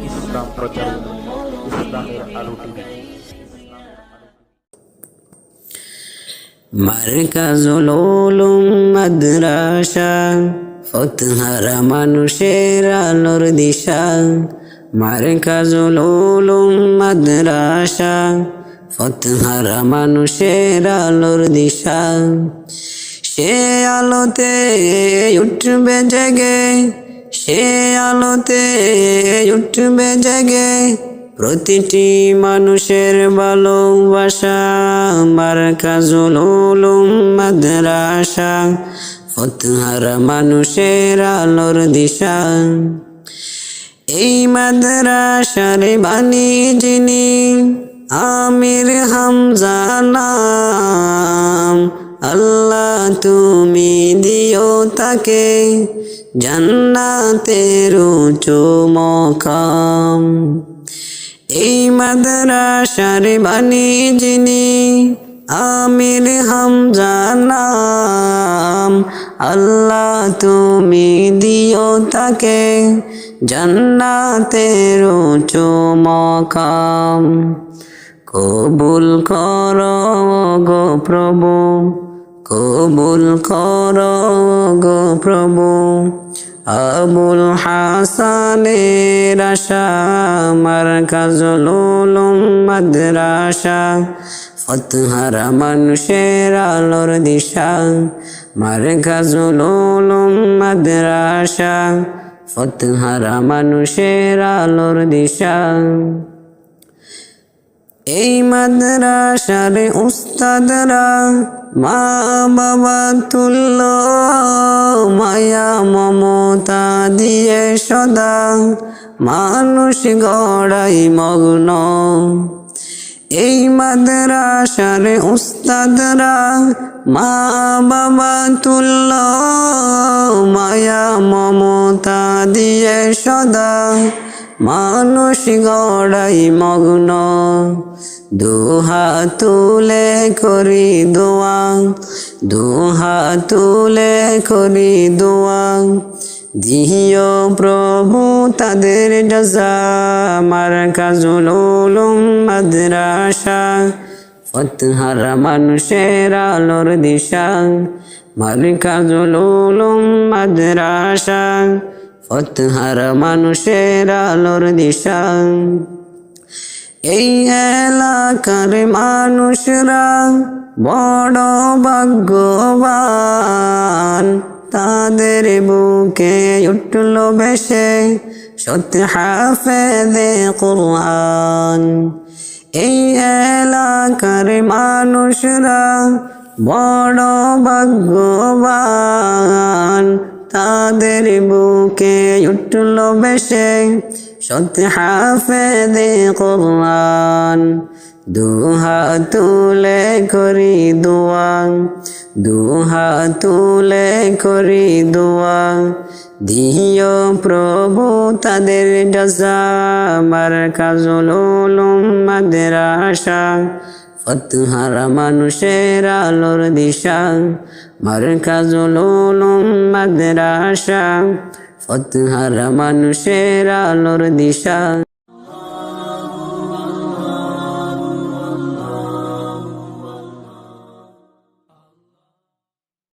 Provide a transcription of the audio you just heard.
ইসলাম প্রচার ইসলামের আলো টিভি। মারকাজুল উলুম মাদ্রাসা ফতহারা মানুষের আলোর দিশা। মারকাজুল উলুম মাদ্রাসা ফতহারা মানুষের আলোর দিশা। সে আলোতে উঠবে জেগে, সে আলোতে উঠবে জেগে প্রতিটি মানুষের ভালোবাসা। মারকাজুল উলুম মাদ্রাসা ফতহারা মানুষের আলোর দিশা। এই মাদ্রাসার বাণী যিনি আমির হামজা নাম, আল্লাহ তুমি দিও তাকে জান্নাতের উঁচু মকাম। এই মাদ্রাসার বাণী যিনি আমির হামজা নাম, আল্লাহ তুমি দিও তাকে জান্নাতের উঁচু মকাম। কবুল করো গো প্রভু, কবুল করো গো প্রভু আবুল হাসানের আশা। মারকাজুল উলুম মাদ্রাসা ফতহারা মানুষের আলোর দিশা। মারকাজুল উলুম মাদ্রাসা ফতহারা মানুষের আলোর দিশা। এই মাদ্রাসার উস্তাদরা মা বাবা তুল্য মায়া মমতা দিয়ে সদা মানুষ গড়াই মগ্ন। এই মাদ্রাসার উস্তাদরা মা বাবা তুল্য মায়া মমতা দিয়ে সদা মানুষ গড়াই মগ্ন। দুহাত তুলে করি দোয়া, দুহাত তুলে করি দোয়া দিও প্রভু তাদের জাযা। মারকাজুল উলুম মাদ্রাসা ফতহারা মানুষের আলোর দিশা। মারকাজুল উলুম মাদ্রাসা ফতহারা মানুষের আলোর দিশা। এই এলাকার মানুষরা বড় ভাগ্যবান, তাদের বুকে উঠল বেশে সত্য হাফেজে কুরআন। এই এলাকার মানুষরা বড় ভাগ্যবান, তাদের বুকে উঠল বেশে সত্য হাফেজে কুরআন। দুহাত তুলে করি দোয়া, দুহাত তুলে করি দোয়া দিও প্রভু তাদের জাযা। মারকাজুল উলুম মাদ্রাসা ফতহারা মানুষের আলোর দিশা। মারকাজুল উলুম মাদ্রাসা ফতহারা মানুষের আলোর দিশা।